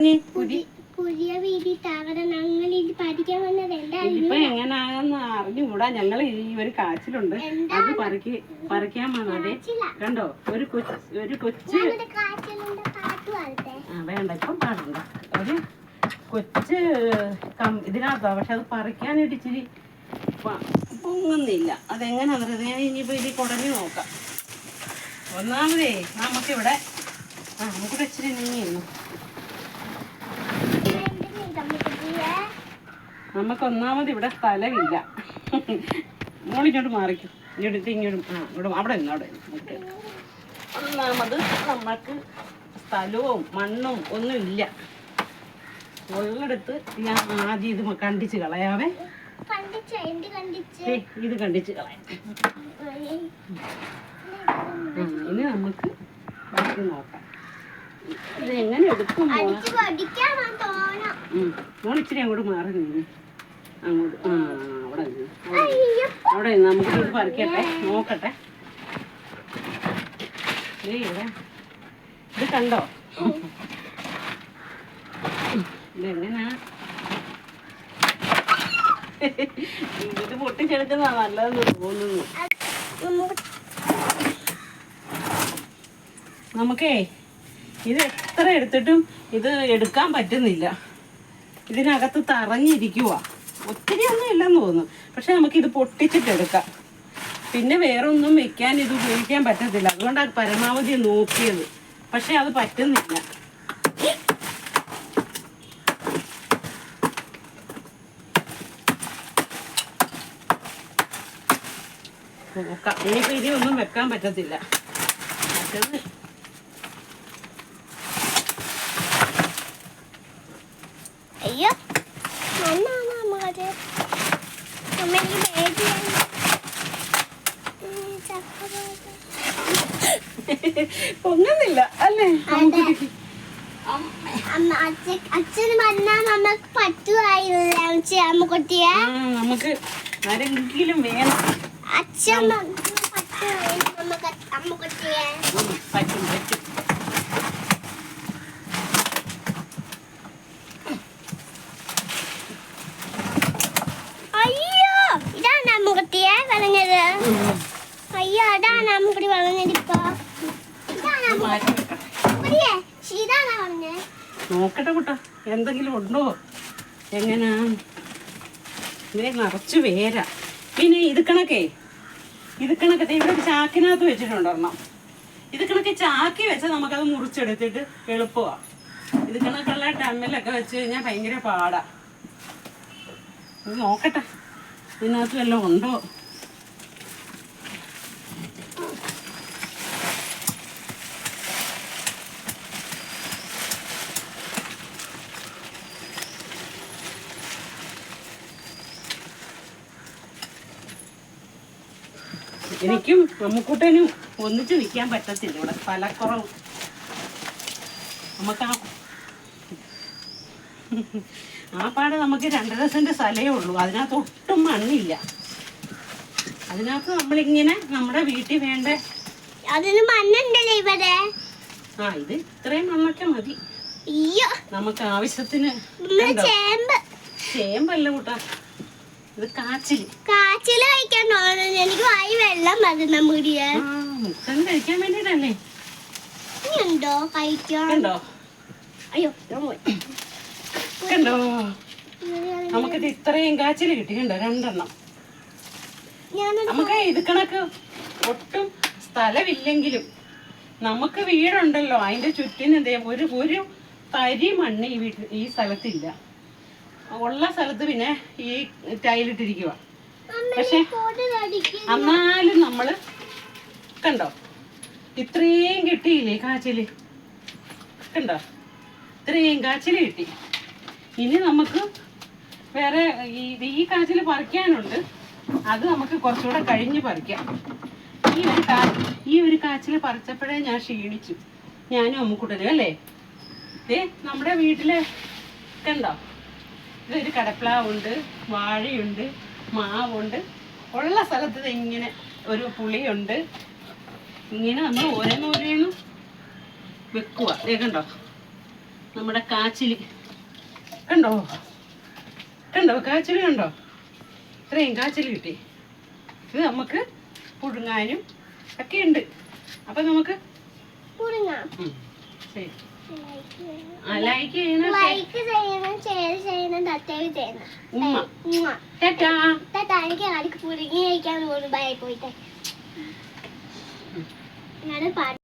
ഇതിപ്പോ എങ്ങനാണെന്ന് അറിഞ്ഞുകൂടാ. ഞങ്ങൾ ഈ ഒരു കാച്ചിലുണ്ട്, അത് പറിക്കാൻ വന്നതേ. കണ്ടോ, ഒരു കൊച്ച് വേണ്ട, ഇപ്പം പാടണ്ട. ഒരു കൊച്ച് ഇതിനകത്താ, പക്ഷെ അത് പറിക്കാനായിട്ട് ഇച്ചിരി പൊങ്ങുന്നില്ല. അതെങ്ങനെയാണെന്നറിയാം. ഞാൻ ഇനിയിപ്പോ ഇതിൽ കുടഞ്ഞു നോക്കാം. ഒന്നാമതേ നമുക്കിവിടെ നമുക്കിവിടെ ഇച്ചിരി നീങ്ങിയിരുന്നു. നമുക്ക് ഒന്നാമത് ഇവിടെ സ്ഥലമില്ല. മോളിങ്ങോട്ട് മാറിക്കും, ഇങ്ങോട്ടും അവിടെ നിന്ന് ഒന്നാമത് നമുക്ക് സ്ഥലവും മണ്ണും ഒന്നും ഇല്ല. ഉള്ളിടത്ത് ഞാൻ ആദ്യം ഇത് കണ്ടിച്ച് കളയാവേ. ഇത് കണ്ടിച്ച് കളയാം. ഇനി നമുക്ക് ബാക്കി നോക്കാം. ഇത് എങ്ങനെ എടുക്കും? മോളിച്ചിരി അങ്ങോട്ട് മാറി നിന്ന് അങ്ങോട്ട് അവിടെ നമുക്ക് ഇത് പറിക്കട്ടെ, നോക്കട്ടെ. ഇത് കണ്ടോ, ഇതെങ്ങനാ ഇത് പൊട്ടിച്ചെടുക്കുന്നതാ നല്ലതെന്ന് തോന്നുന്നു. നമുക്കേ ഇത് എത്ര എടുത്തിട്ടും ഇത് എടുക്കാൻ പറ്റുന്നില്ല. ഇതിനകത്ത് തറഞ്ഞിരിക്കുക. ഒത്തിരി ഒന്നും ഇല്ലെന്ന് തോന്നുന്നു. പക്ഷെ നമുക്കിത് പൊട്ടിച്ചിട്ടെടുക്കാം. പിന്നെ വേറെ ഒന്നും വെക്കാൻ ഇത് ഉപയോഗിക്കാൻ പറ്റത്തില്ല. അതുകൊണ്ടാണ് പരമാവധി നോക്കിയത്. പക്ഷെ അത് പറ്റുന്നില്ല. നോക്കാം. ഇനിയിപ്പോൾ ഇതിനൊന്നും വെക്കാൻ പറ്റത്തില്ല. മറ്റത് പൊങ്ങുന്നില്ല അല്ലേ? അച്ഛന് വന്നാൽ നമുക്ക് പറ്റുമായില്ല. നമുക്ക് ആരെങ്കിലും വേണം. അച്ഛൻ പറ്റും പറ്റും. അയ്യോ, ഇതാണ് അമ്മുകുട്ടിയെ പറഞ്ഞത്. അയ്യോ, അതാണ് അമ്മുകുട്ടി പറഞ്ഞത്. ഇപ്പൊ നോക്കട്ടെ കുട്ടാ, എന്തെങ്കിലും ഉണ്ടോ? എങ്ങനാ നിറച്ച് വേരാ. പിന്നെ ഇത് കണക്കെ ഇവിടെ ഒരു ചാക്കിനകത്ത് വെച്ചിട്ടുണ്ടോ? ഇത് കണക്കെ ചാക്കി വെച്ചാൽ നമുക്കത് മുറിച്ചെടുത്തിട്ട് എളുപ്പമാണ്. ഇത് കണക്കുള്ള ടമ്മിലൊക്കെ വെച്ച് കഴിഞ്ഞാൽ ഭയങ്കര പാടാ. ഇത് നോക്കട്ടെ, ഇതിനകത്ത് വല്ലതും ഉണ്ടോ? എനിക്കും അമ്മുക്കുട്ടനും ഒന്നിച്ച് നിൽക്കാൻ പറ്റത്തില്ല. ഇവിടെ സ്ഥലക്കുറവ്. നമുക്ക് ആ പാടെ നമുക്ക് 2.5 സെന്റ് സ്ഥലമേ ഉള്ളൂ. അതിനകത്ത് ഒട്ടും മണ്ണില്ല. അതിനകത്ത് നമ്മളിങ്ങനെ നമ്മുടെ വീട്ടിൽ വേണ്ട അതിന് മണ്ണുണ്ടല്ലോ ഇവിടെ. ഇത് ഇത്രയും മണ്ണൊക്കെ മതി നമുക്ക് ആവശ്യത്തിന്. ചേമ്പല്ല കൂട്ടാ, ഇത് കാച്ചില് കഴിക്കാൻ തോന്നുന്നു. എനിക്ക് വായി വെള്ളം വരുന്ന മുടിയ മുട്ടൻ കഴിക്കാൻ വേണ്ടിട്ടല്ലേ. ഉണ്ടോ കഴിക്കാൻ? കണ്ടോ, അയ്യോ കണ്ടോ, നമുക്കിത് ഇത്രയും കാച്ചില് കിട്ടിയിട്ടുണ്ടോ? 2 എണ്ണം. നമുക്ക് ഇത് കണക്ക് ഒട്ടും സ്ഥലമില്ലെങ്കിലും നമുക്ക് വീടുണ്ടല്ലോ, അതിന്റെ ചുറ്റിന് ഒരു തരി മണ്ണ് ഈ സ്ഥലത്തില്ല. ഉള്ള സ്ഥലത്ത് പിന്നെ ഈ ടൈലിട്ടിരിക്കുക. പക്ഷെ എന്നാലും നമ്മള് കണ്ടോ ഇത്രയും കിട്ടിയില്ലേ കാച്ചില്? കണ്ടോ, ഇത്രയും കാച്ചില് കിട്ടി. ഇനി നമുക്ക് വേറെ ഈ കാച്ചില് പറിക്കാനുണ്ട്. അത് നമുക്ക് കുറച്ചുകൂടെ കഴിഞ്ഞ് പറിക്കാം. ഈ ഒരു കാച്ചില് പറിച്ചപ്പോഴേ ഞാൻ ക്ഷീണിച്ചു, ഞാനും അമ്മുക്കുട്ടനും അല്ലേ. നമ്മുടെ വീട്ടില് കണ്ടോ, ഇതൊരു കടപ്ലാവുണ്ട്, വാഴയുണ്ട്, മാവുണ്ട്. ഉള്ള സ്ഥലത്ത് ഇങ്ങനെ ഒരു പുളിയുണ്ട്. ഇങ്ങനെ നമ്മൾ ഓരോന്നോരോന്നും വെക്കുക. കണ്ടോ, നമ്മുടെ കാച്ചിൽ കണ്ടോ കണ്ടോ കാച്ചിൽ കണ്ടോ ഇത്രയും കാച്ചിൽ കിട്ടി. ഇത് നമുക്ക് പുഴുങ്ങാനും ഒക്കെ ഉണ്ട്. അപ്പം നമുക്ക് പുഴുങ്ങാം. ശരി ലൈക്ക് ചെയ്യണം, ഷെയർ ചെയ്യണം, സബ്സ്ക്രൈബ് ചെയ്യണം. ഉമ്മ ടാറ്റാ. എനിക്ക് ആർക്ക് പുഴുങ്ങി കഴിക്കാൻ പോലും ഭയ പോയിട്ട് ഞാൻ